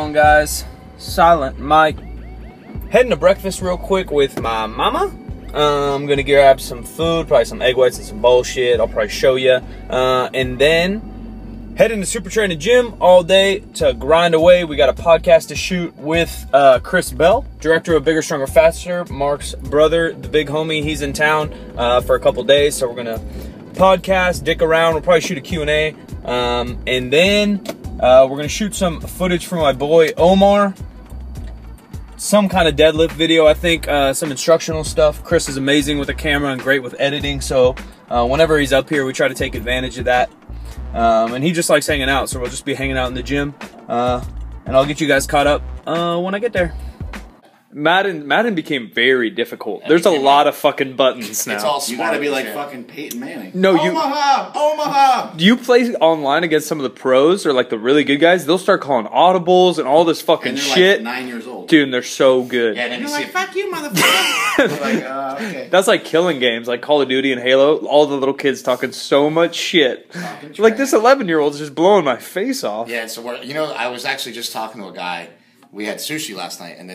on, guys? Silent Mike. Heading to breakfast real quick with my mama. I'm gonna grab some food, probably some egg whites and some bullshit. I'll probably show you. And then heading to Super Training Gym all day to grind away. We got a podcast to shoot with Chris Bell, director of Bigger, Stronger, Faster. Mark's brother, the big homie, he's in town for a couple days, so we're gonna podcast, dick around. We'll probably shoot a Q&A. And then we're gonna shoot some footage for my boy Omar. Some kind of deadlift video, I think, some instructional stuff. Chris is amazing with the camera and great with editing, so whenever he's up here, we try to take advantage of that. And he just likes hanging out, so we'll just be hanging out in the gym. And I'll get you guys caught up when I get there. Madden became very difficult. There's a lot of fucking buttons now. It's all smart. You gotta be like fucking Peyton Manning. No, Omaha! Do you play online against some of the pros or like the really good guys? They'll start calling audibles and all this fucking And they're shit. like 9 years old. Dude, and they're so good. Yeah, and then You're you like, see fuck you, motherfucker. like, okay. That's like killing games, like Call of Duty and Halo. All the little kids talking so much shit. Talking Like trash. this 11-year-old's just blowing my face off. Yeah, so I was actually just talking to a guy. We had sushi last night, and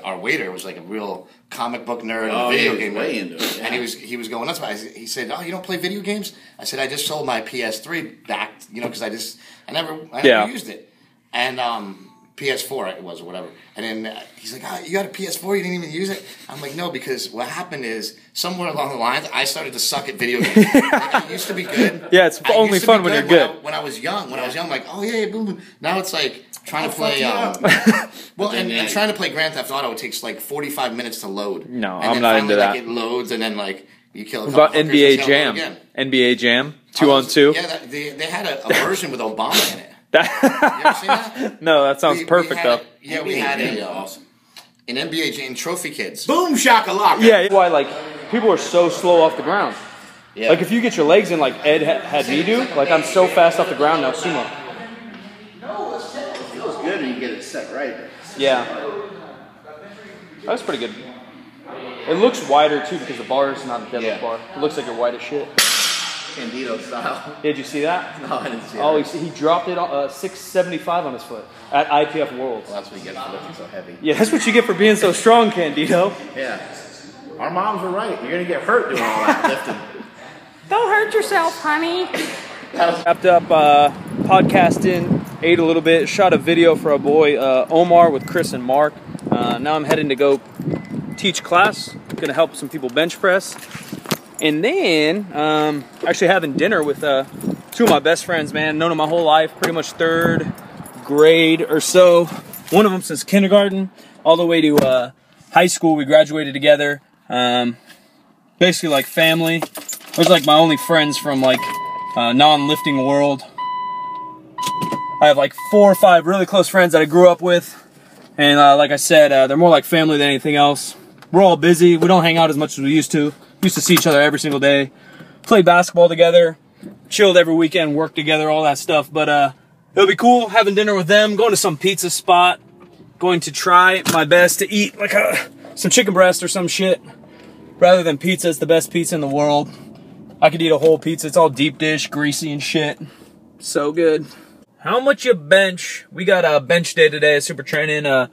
our waiter was like a real comic book nerd and video game nerd. way into it. Yeah. And he was going nuts about it. He said, "Oh, you don't play video games?" I said, "I just sold my PS3 back, because I never used it." And PS4 it was or whatever. And then he's like, "Oh, you got a PS4? You didn't even use it?" I'm like, "No, because what happened is somewhere along the lines, I started to suck at video games. Like, I used to be good. Yeah, it's I only used to fun be when you're good. When I was young, I'm like, oh yeah, boom, boom. Now it's like trying to play. Well, and trying to play Grand Theft Auto, it takes like 45 minutes to load. No, and I'm then not finally, into that. Like, it loads, and then like you kill a What couple about fuckers NBA and it'll load Jam? again. NBA Jam? 2-on-2? Yeah, they had a version with Obama in it. You ever seen that? No, that sounds perfect though. We had NBA a awesome. an NBA Jam Trophy Kids. Boom shakalaka. Yeah, why like people are so slow off the ground. Yeah. Like if you get your legs in like Ed had me do, like I'm so fast off the ground now, sumo. It feels good when you get it set right. Yeah. That's pretty good. It looks wider too because the bar is not a deadlift bar. It looks like you're white as shit. Candido style. Did you see that? No, I didn't see Oh, it. he dropped it 675 on his foot at IPF Worlds. Well, that's what you get for lifting so heavy. Yeah, that's what you get for being so strong, Candido. Yeah. Our moms were right. You're gonna get hurt doing all that lifting. Don't hurt yourself, honey. Wrapped up podcasting, ate a little bit, shot a video for our boy Omar with Chris and Mark. Now I'm heading to go teach class. Gonna help some people bench press. And then, actually having dinner with two of my best friends, man. Known them my whole life, pretty much third grade or so. One of them since kindergarten, all the way to high school. We graduated together. Basically like family. Those are like my only friends from like non-lifting world. I have like 4 or 5 really close friends that I grew up with. And like I said, they're more like family than anything else. We're all busy. We don't hang out as much as we used to. Used to see each other every single day. Played basketball together. Chilled every weekend, worked together, all that stuff. But it'll be cool having dinner with them. Going to some pizza spot. Going to try my best to eat like some chicken breast or some shit. Rather than pizza, it's the best pizza in the world. I could eat a whole pizza. It's all deep dish, greasy and shit. So good. How much you bench? We got a bench day today at Super Training.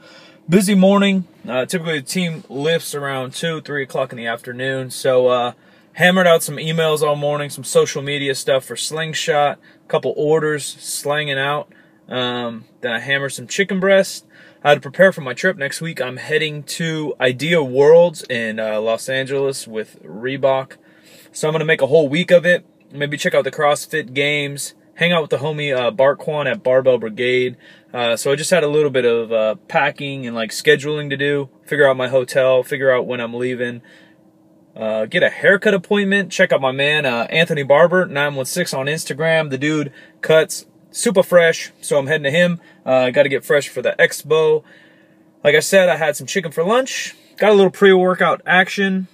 Busy morning. Typically the team lifts around 2, 3 o'clock in the afternoon. So hammered out some emails all morning, some social media stuff for Slingshot, a couple orders slanging out. Then I hammered some chicken breast. I had to prepare for my trip next week. I'm heading to Idea Worlds in Los Angeles with Reebok. So I'm going to make a whole week of it. Maybe check out the CrossFit Games. Hang out with the homie Bart Quan at Barbell Brigade. So I just had a little bit of packing and like scheduling to do. Figure out my hotel. Figure out when I'm leaving. Get a haircut appointment. Check out my man Anthony Barber 916 on Instagram. The dude cuts super fresh. So I'm heading to him. Got to get fresh for the expo. Like I said, I had some chicken for lunch. Got a little pre-workout action.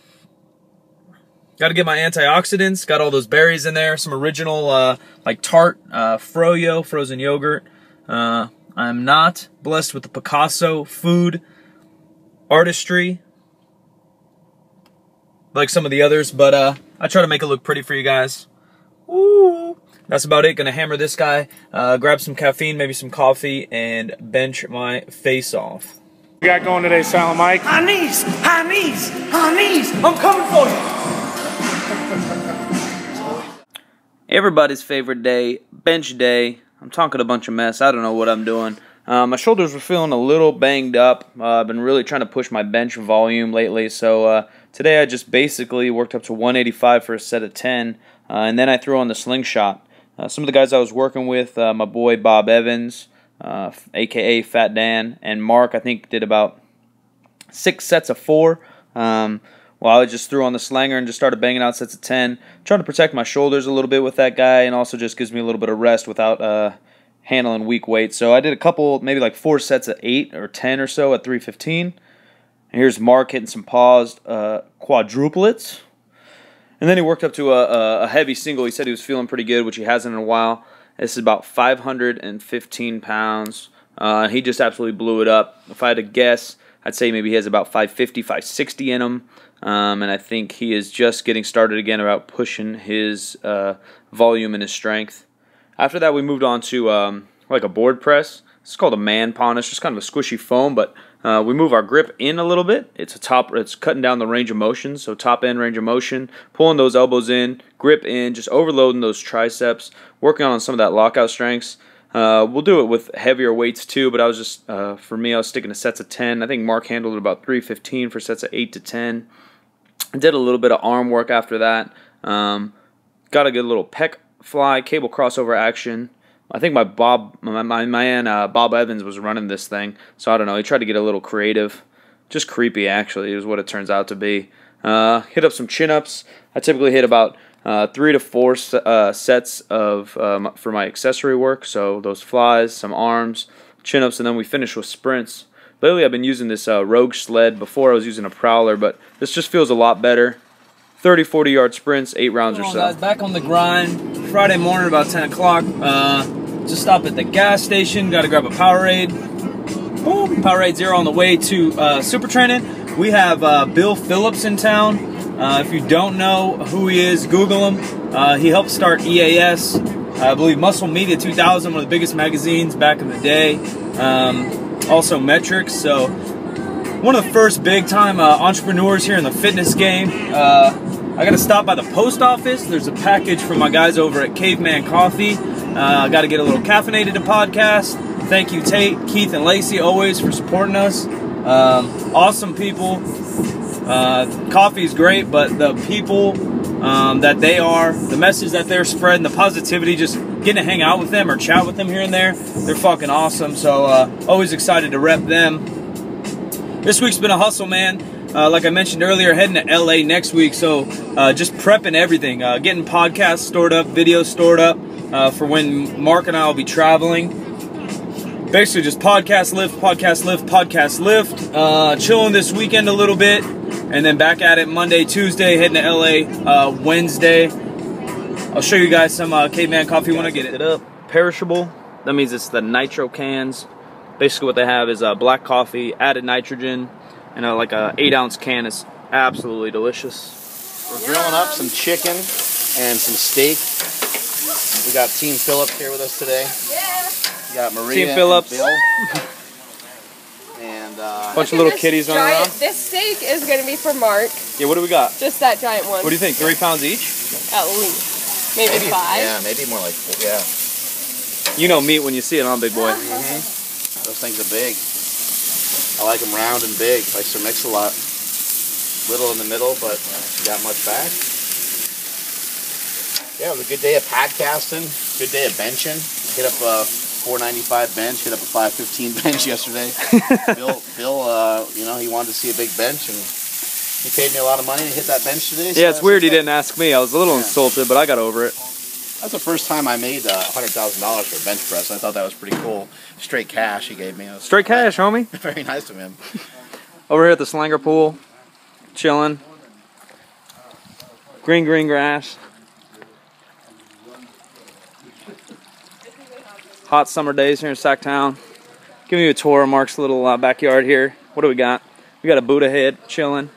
Got to get my antioxidants. Got all those berries in there. Some original, like tart, froyo, frozen yogurt. I'm not blessed with the Picasso food artistry like some of the others, but I try to make it look pretty for you guys. Ooh. that's about it. Gonna hammer this guy, grab some caffeine, maybe some coffee, and bench my face off. We got going today, Silent Mike. High knees, high knees, high knees. I'm coming for you. Everybody's favorite day, bench day. I'm talking a bunch of mess. I don't know what I'm doing. My shoulders were feeling a little banged up. I've been really trying to push my bench volume lately. So today I just basically worked up to 185 for a set of 10. And then I threw on the slingshot. Some of the guys I was working with, my boy Bob Evans, a.k.a. Fat Dan, and Mark, I think, did about 6 sets of 4. While I just threw on the slanger and just started banging out sets of 10. Trying to protect my shoulders a little bit with that guy, and also just gives me a little bit of rest without handling weak weight. So I did a couple, maybe like 4 sets of 8 or 10 or so at 315. And here's Mark hitting some paused quadruplets. And then he worked up to a heavy single. He said he was feeling pretty good, which he hasn't in a while. This is about 515 pounds. He just absolutely blew it up. If I had to guess, I'd say maybe he has about 550, 560 in him. And I think he is just getting started again about pushing his volume and his strength. After that, we moved on to like a board press. It's called a man pawn. It's just kind of a squishy foam, but we move our grip in a little bit. It's cutting down the range of motion, so top end range of motion, pulling those elbows in, grip in, just overloading those triceps, working on some of that lockout strengths. We'll do it with heavier weights too, but I was just, for me, I was sticking to sets of 10. I think Mark handled it about 315 for sets of 8 to 10. I did a little bit of arm work after that. Got a good little pec fly, cable crossover action. I think my man Bob Evans was running this thing, so I don't know. He tried to get a little creative. Just creepy, actually, is what it turns out to be. Hit up some chin-ups. I typically hit about 3 to 4 sets of for my accessory work, so those flies, some arms, chin-ups, and then we finish with sprints. Lately, I've been using this Rogue sled. Before, I was using a Prowler, but this just feels a lot better. 30, 40-yard sprints, 8 rounds or so. Guys, back on the grind. Friday morning, about 10 o'clock. Just stopped at the gas station. Got to grab a Powerade. Boom, Powerade Zero on the way to Super Training. We have Bill Phillips in town. If you don't know who he is, Google him. He helped start EAS. I believe Muscle Media 2000, one of the biggest magazines back in the day. Also Metrics. So one of the first big-time entrepreneurs here in the fitness game. I got to stop by the post office. There's a package from my guys over at Caveman Coffee. I got to get a little caffeinated to podcast. Thank you, Tate, Keith, and Lacey, always for supporting us. Awesome people. Coffee is great, but the people that they are, the message that they're spreading, the positivity, just getting to hang out with them or chat with them here and there, they're fucking awesome. So always excited to rep them. This week's been a hustle, man. Like I mentioned earlier, heading to LA next week, so just prepping everything, getting podcasts stored up, videos stored up for when Mark and I will be traveling. Basically just podcast lift, podcast lift, podcast lift. Chilling this weekend a little bit, and then back at it Monday, Tuesday, heading to LA Wednesday. I'll show you guys some Caveman Coffee when I get it up. Perishable, that means it's the nitro cans. Basically what they have is black coffee, added nitrogen, and like a 8-ounce can. Is absolutely delicious. We're grilling up some chicken and some steak. We got Team Phillips here with us today. Yeah. We got Maria Team Phillips. and Bill. And bunch of little kitties running around. This steak is going to be for Mark. Yeah, what do we got? Just that giant one. What do you think? 3 pounds each? At least. Maybe 5. Yeah, maybe more like 4. Yeah. You know meat when you see it, huh, big boy? Those things are big. I like them round and big. Likes to mix a lot. Little in the middle, but got much back. Yeah, it was a good day of podcasting. Good day of benching. Hit up a 495 bench. Hit up a 515 bench yesterday. Bill, you know, he wanted to see a big bench, and he paid me a lot of money to hit that bench today. So yeah, it's weird he didn't ask me. I was a little insulted, but I got over it. That's the first time I made $100,000 for a bench press. I thought that was pretty cool. Straight cash he gave me. Straight cash, homie. Very nice of him. Over here at the Slanger Pool, chilling. Green grass. Hot summer days here in Sacktown. Giving you a tour of Mark's little backyard here. What do we got? We got a Buddha head chilling.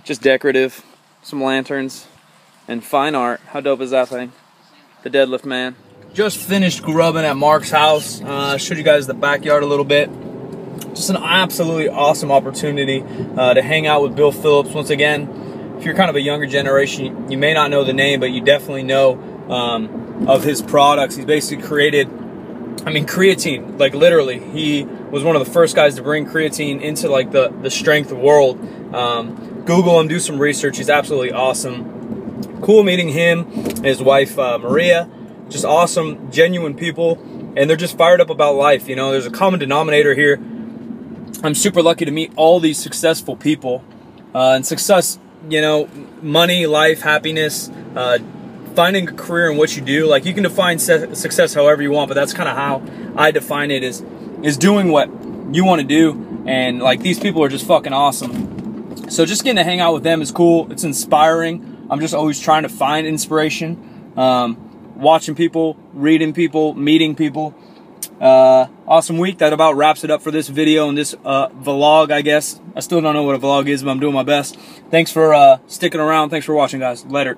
Just decorative. Some lanterns. and fine art. How dope is that thing? The deadlift man. Just finished grubbing at Mark's house. Showed you guys the backyard a little bit. Just an absolutely awesome opportunity to hang out with Bill Phillips. Once again, if you're kind of a younger generation, you may not know the name, but you definitely know of his products. He's basically created, I mean, creatine, like literally. He was one of the first guys to bring creatine into like the strength world. Google him, do some research. He's absolutely awesome. Cool meeting him, his wife Maria. Just awesome, genuine people, and they're just fired up about life. You know, there's a common denominator here. I'm super lucky to meet all these successful people, and success, you know, money, life, happiness, finding a career in what you do. Like, you can define success however you want, but that's kind of how I define it, is doing what you want to do. And like, these people are just fucking awesome. So just getting to hang out with them is cool. It's inspiring. I'm just always trying to find inspiration. Watching people, reading people, meeting people. Awesome week. That about wraps it up for this video and this vlog, I guess. I still don't know what a vlog is, but I'm doing my best. Thanks for sticking around. Thanks for watching, guys. Later.